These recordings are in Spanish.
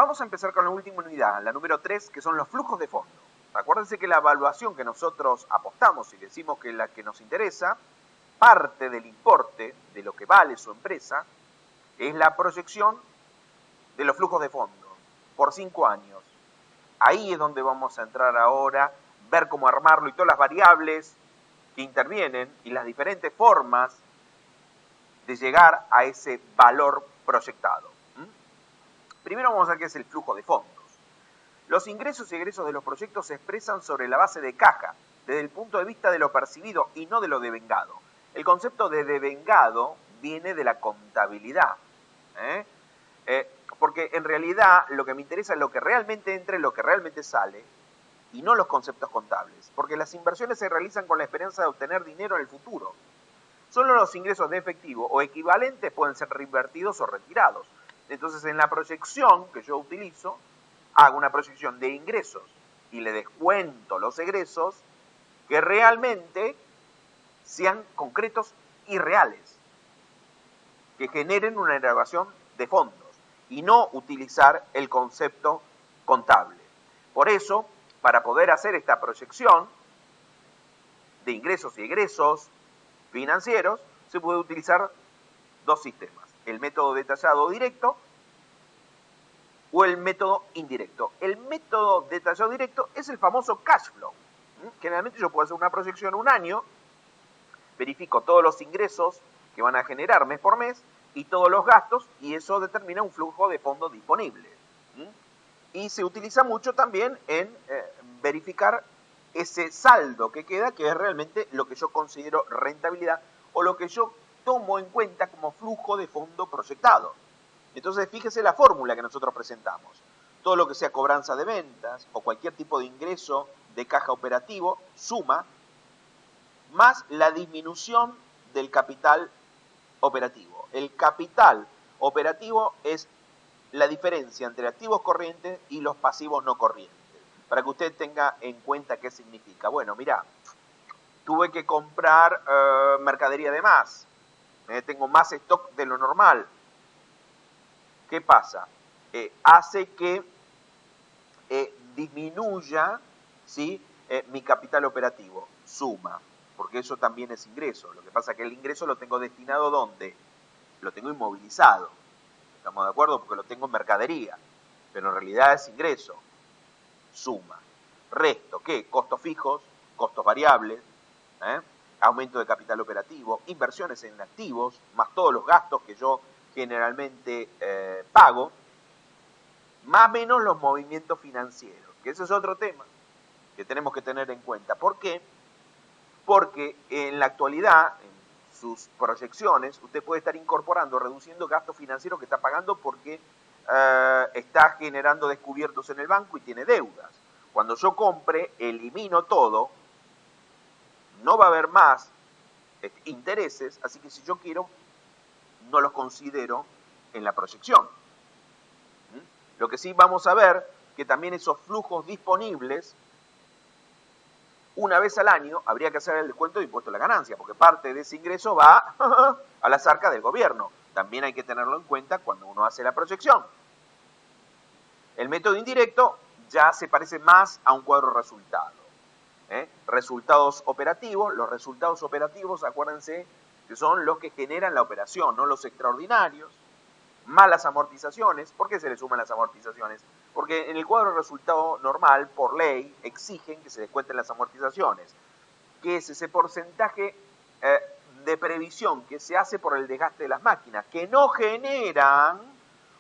vamos a empezar con la última unidad, la número 3, que son los flujos de fondo. Acuérdense que la evaluación que nosotros apostamos y decimos que es la que nos interesa, parte del importe de lo que vale su empresa, es la proyección de los flujos de fondo por 5 años. Ahí es donde vamos a entrar ahora, ver cómo armarlo y todas las variables que intervienen y las diferentes formas de llegar a ese valor proyectado. Primero vamos a ver qué es el flujo de fondos. Los ingresos y egresos de los proyectos se expresan sobre la base de caja, desde el punto de vista de lo percibido y no de lo devengado. El concepto de devengado viene de la contabilidad, porque en realidad lo que me interesa es lo que realmente entra y lo que realmente sale, y no los conceptos contables, porque las inversiones se realizan con la esperanza de obtener dinero en el futuro. Solo los ingresos de efectivo o equivalentes pueden ser reinvertidos o retirados. Entonces, en la proyección que yo utilizo, hago una proyección de ingresos y le descuento los egresos que realmente sean concretos y reales, que generen una erogación de fondos y no utilizar el concepto contable. Por eso, para poder hacer esta proyección de ingresos y egresos financieros, se puede utilizar dos sistemas: el método detallado directo o el método indirecto. El método detallado directo es el famoso cash flow. Generalmente yo puedo hacer una proyección un año, verifico todos los ingresos que van a generar mes por mes y todos los gastos, y eso determina un flujo de fondos disponible. Y se utiliza mucho también en verificar ese saldo que queda, que es realmente lo que yo considero rentabilidad o lo que yo tomo en cuenta como flujo de fondo proyectado. Entonces, fíjese la fórmula que nosotros presentamos. Todo lo que sea cobranza de ventas o cualquier tipo de ingreso de caja operativo suma más la disminución del capital operativo. El capital operativo es la diferencia entre activos corrientes y los pasivos no corrientes. Para que usted tenga en cuenta qué significa. Bueno, mira, tuve que comprar mercadería de más. Tengo más stock de lo normal. ¿Qué pasa? Hace que disminuya, ¿sí? Mi capital operativo. Suma, porque eso también es ingreso. Lo que pasa es que el ingreso lo tengo destinado ¿dónde? Lo tengo inmovilizado. ¿Estamos de acuerdo? Porque lo tengo en mercadería. Pero en realidad es ingreso. Suma. Resto, ¿qué? Costos fijos, costos variables, aumento de capital operativo, inversiones en activos, más todos los gastos que yo generalmente pago, más o menos los movimientos financieros, que ese es otro tema que tenemos que tener en cuenta. ¿Por qué? Porque en la actualidad, en sus proyecciones, usted puede estar incorporando, reduciendo gastos financieros que está pagando porque está generando descubiertos en el banco y tiene deudas. Cuando yo compre, elimino todo, no va a haber más intereses, así que si yo quiero, no los considero en la proyección. Lo que sí vamos a ver, que también esos flujos disponibles, una vez al año, habría que hacer el descuento de impuesto a la ganancia, porque parte de ese ingreso va a las arcas del gobierno. También hay que tenerlo en cuenta cuando uno hace la proyección. El método indirecto ya se parece más a un cuadro resultado. Resultados operativos. Los resultados operativos, acuérdense, que son los que generan la operación, no los extraordinarios, más las amortizaciones. ¿Por qué se le suman las amortizaciones? Porque en el cuadro de resultado normal, por ley, exigen que se descuenten las amortizaciones, que es ese porcentaje de previsión que se hace por el desgaste de las máquinas, que no generan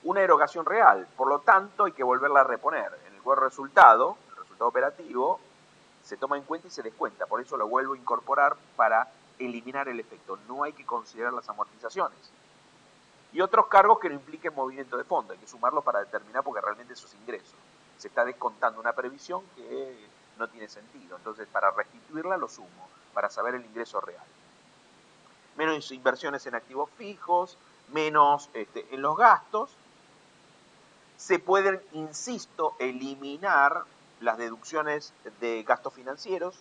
una erogación real. Por lo tanto, hay que volverla a reponer. En el cuadro de resultado, el resultado operativo, se toma en cuenta y se descuenta. Por eso lo vuelvo a incorporar para eliminar el efecto. No hay que considerar las amortizaciones. Y otros cargos que no impliquen movimiento de fondo, hay que sumarlos para determinar porque realmente esos ingresos. Se está descontando una previsión que no tiene sentido. Entonces, para restituirla lo sumo, para saber el ingreso real. Menos inversiones en activos fijos, menos en los gastos. Se pueden, insisto, eliminar las deducciones de gastos financieros.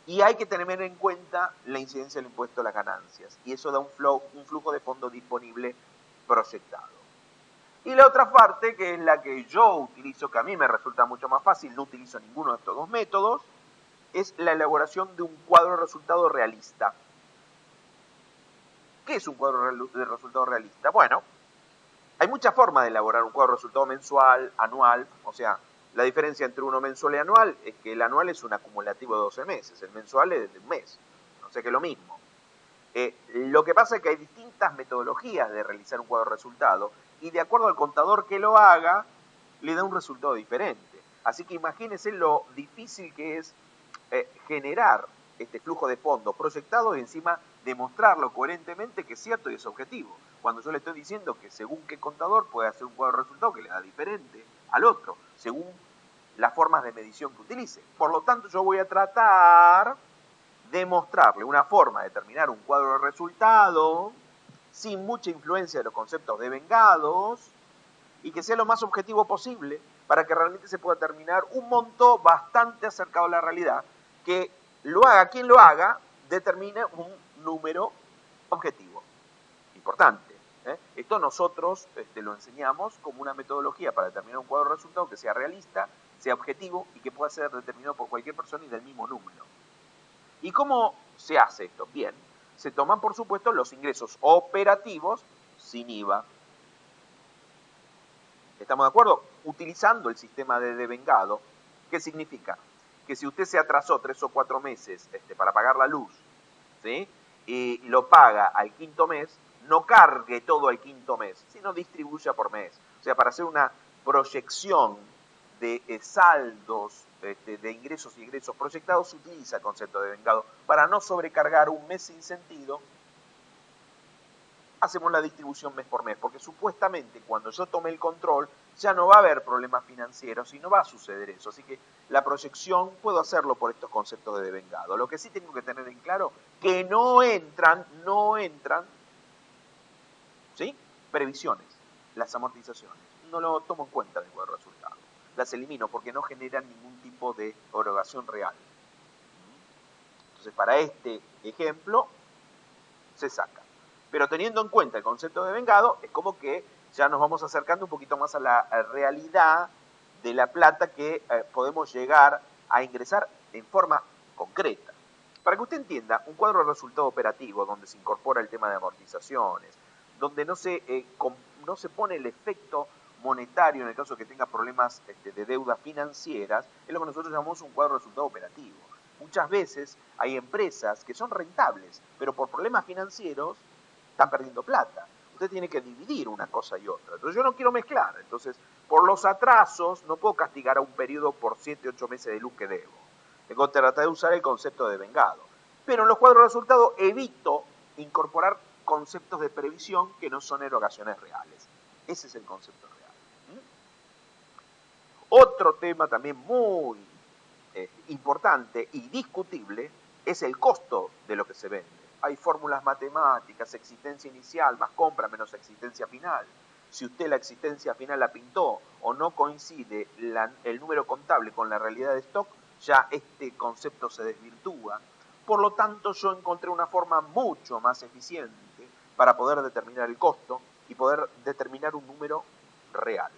Y hay que tener en cuenta la incidencia del impuesto a las ganancias. Y eso da un flujo de fondo disponible proyectado. Y la otra parte, que es la que yo utilizo, que a mí me resulta mucho más fácil, no utilizo ninguno de estos dos métodos, es la elaboración de un cuadro de resultado realista. ¿Qué es un cuadro de resultado realista? Bueno, hay muchas formas de elaborar un cuadro de resultado mensual, anual, o sea, la diferencia entre uno mensual y anual es que el anual es un acumulativo de 12 meses, el mensual es de un mes, o sea que es lo mismo. Lo que pasa es que hay distintas metodologías de realizar un cuadro de resultado y de acuerdo al contador que lo haga, le da un resultado diferente. Así que imagínense lo difícil que es generar este flujo de fondos proyectado y encima demostrarlo coherentemente que es cierto y es objetivo. Cuando yo le estoy diciendo que según qué contador puede hacer un cuadro de resultado que le da diferente al otro, según las formas de medición que utilice. Por lo tanto, yo voy a tratar de mostrarle una forma de determinar un cuadro de resultado sin mucha influencia de los conceptos devengados y que sea lo más objetivo posible para que realmente se pueda determinar un monto bastante acercado a la realidad, que lo haga quien lo haga, determine un número objetivo. Importante. Esto nosotros lo enseñamos como una metodología para determinar un cuadro de resultado que sea realista, sea objetivo y que pueda ser determinado por cualquier persona y del mismo número. ¿Y cómo se hace esto? Bien, se toman por supuesto los ingresos operativos sin IVA. ¿Estamos de acuerdo? Utilizando el sistema de devengado. ¿Qué significa? Que si usted se atrasó 3 o 4 meses para pagar la luz, ¿sí? Y lo paga al quinto mes, no cargue todo al quinto mes, sino distribuya por mes. O sea, para hacer una proyección de saldos de ingresos y egresos proyectados, se utiliza el concepto de devengado para no sobrecargar un mes sin sentido. Hacemos la distribución mes por mes, porque supuestamente cuando yo tome el control ya no va a haber problemas financieros y no va a suceder eso. Así que la proyección puedo hacerlo por estos conceptos de devengado. Lo que sí tengo que tener en claro que no entran, ¿sí? Previsiones, las amortizaciones. No lo tomo en cuenta en el cuadro de resultados. Las elimino porque no generan ningún tipo de erogación real. Entonces, para este ejemplo, se saca. Pero teniendo en cuenta el concepto de vengado, es como que ya nos vamos acercando un poquito más a la realidad de la plata que podemos llegar a ingresar en forma concreta. Para que usted entienda, un cuadro de resultado operativo donde se incorpora el tema de amortizaciones, donde no se pone el efecto monetario en el caso de que tenga problemas de deudas financieras, es lo que nosotros llamamos un cuadro de resultado operativo. Muchas veces hay empresas que son rentables, pero por problemas financieros están perdiendo plata. Usted tiene que dividir una cosa y otra. Entonces yo no quiero mezclar. Entonces, por los atrasos, no puedo castigar a un periodo por 7, 8 meses de luz que debo. Tengo que tratar de usar el concepto de vengado. Pero en los cuadros de resultado evito incorporar conceptos de previsión que no son erogaciones reales. Ese es el concepto real. Otro tema también muy importante y discutible es el costo de lo que se vende. Hay fórmulas matemáticas, existencia inicial más compra menos existencia final. Si usted la existencia final la pintó o no coincide el número contable con la realidad de stock, ya este concepto se desvirtúa. Por lo tanto, yo encontré una forma mucho más eficiente para poder determinar el costo y poder determinar un número real.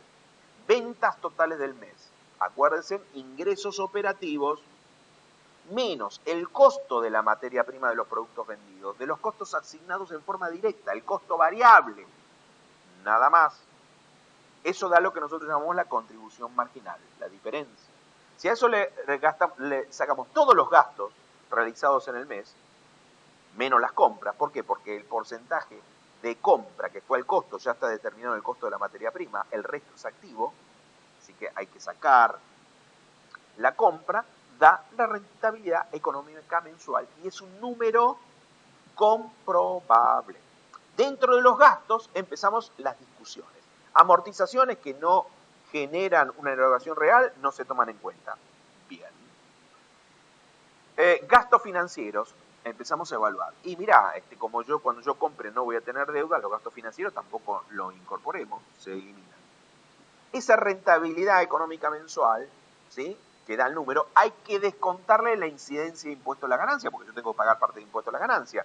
Ventas totales del mes. Acuérdense, ingresos operativos menos el costo de la materia prima de los productos vendidos, de los costos asignados en forma directa, el costo variable, nada más. Eso da lo que nosotros llamamos la contribución marginal, la diferencia. Si a eso le sacamos todos los gastos realizados en el mes, menos las compras, ¿por qué? Porque el porcentaje de compra que fue el costo ya está determinado en el costo de la materia prima, el resto es activo, así que hay que sacar la compra, da la rentabilidad económica mensual y es un número comprobable. Dentro de los gastos empezamos las discusiones. Amortizaciones que no generan una erogación real no se toman en cuenta. Bien. Gastos financieros empezamos a evaluar. Y mirá, como cuando yo compre no voy a tener deuda, los gastos financieros tampoco lo incorporemos, se eliminan. Esa rentabilidad económica mensual, ¿sí?, que da el número, hay que descontarle la incidencia de impuesto a la ganancia, porque yo tengo que pagar parte de impuesto a la ganancia.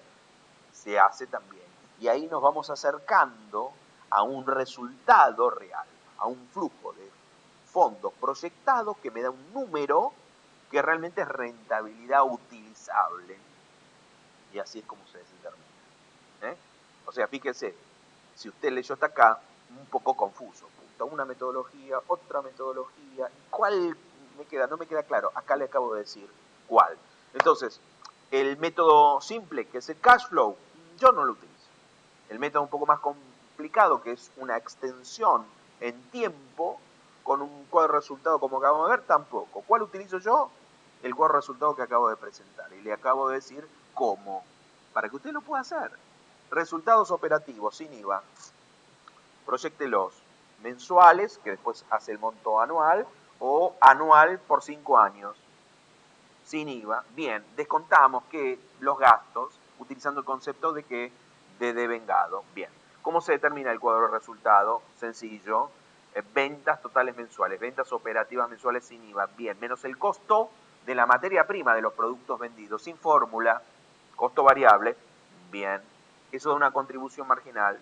Se hace también. Y ahí nos vamos acercando a un resultado real, a un flujo de fondos proyectados que me da un número que realmente es rentabilidad utilizable. Y así es como se determina. O sea, fíjese, si usted leyó hasta acá, un poco confuso. Una metodología, otra metodología. ¿Cuál me queda? No me queda claro. Acá le acabo de decir cuál. Entonces, el método simple, que es el cash flow, yo no lo utilizo. El método un poco más complicado, que es una extensión en tiempo, con un cuadro de resultado como acabamos de ver, tampoco. ¿Cuál utilizo yo? El cuadro de resultado que acabo de presentar. Y le acabo de decir cómo, para que usted lo pueda hacer. Resultados operativos sin IVA. Proyéctelos mensuales, que después hace el monto anual, o anual por 5 años, sin IVA. Bien, descontamos que los gastos, utilizando el concepto de que de devengado. Bien, ¿cómo se determina el cuadro de resultado? Sencillo, ventas totales mensuales, ventas operativas mensuales sin IVA. Bien, menos el costo de la materia prima de los productos vendidos, sin fórmula, costo variable. Bien, eso da una contribución marginal.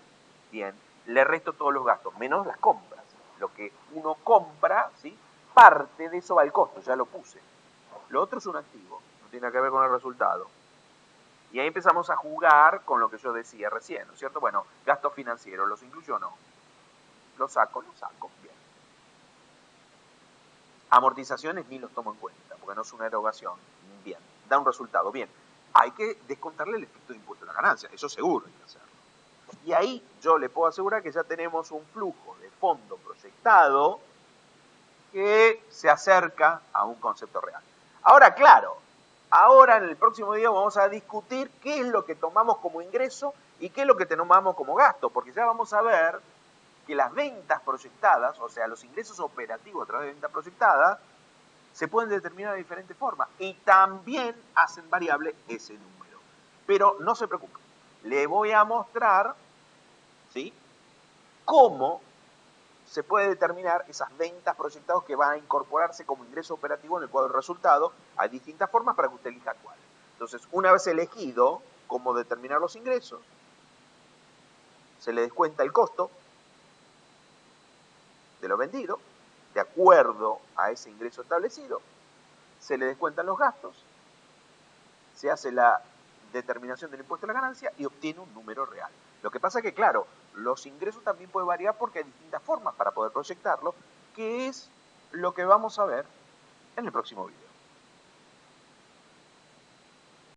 Bien, le resto todos los gastos, menos las compras. Lo que uno compra, ¿sí? Parte de eso va al costo, ya lo puse. Lo otro es un activo, no tiene que ver con el resultado. Y ahí empezamos a jugar con lo que yo decía recién, ¿no es cierto? Bueno, gastos financieros, ¿los incluyo o no? ¿Los saco? Bien. Amortizaciones ni los tomo en cuenta, porque no es una erogación. Bien, da un resultado. Bien, hay que descontarle el efecto de impuesto a la ganancia, eso seguro hay que hacerlo. Y ahí yo le puedo asegurar que ya tenemos un flujo de fondo proyectado que se acerca a un concepto real. Ahora, claro, ahora en el próximo video vamos a discutir qué es lo que tomamos como ingreso y qué es lo que tomamos como gasto, porque ya vamos a ver que las ventas proyectadas, o sea, los ingresos operativos a través de ventas proyectadas, se pueden determinar de diferentes formas y también hacen variable ese número. Pero no se preocupe, le voy a mostrar, ¿sí?, cómo se puede determinar esas ventas proyectadas que van a incorporarse como ingreso operativo en el cuadro de resultado. Hay distintas formas para que usted elija cuál. Entonces, una vez elegido cómo determinar los ingresos, se le descuenta el costo de lo vendido, de acuerdo a ese ingreso establecido, se le descuentan los gastos, se hace la determinación del impuesto a la ganancia y obtiene un número real. Lo que pasa es que, claro, los ingresos también pueden variar porque hay distintas formas para poder proyectarlo, que es lo que vamos a ver en el próximo video.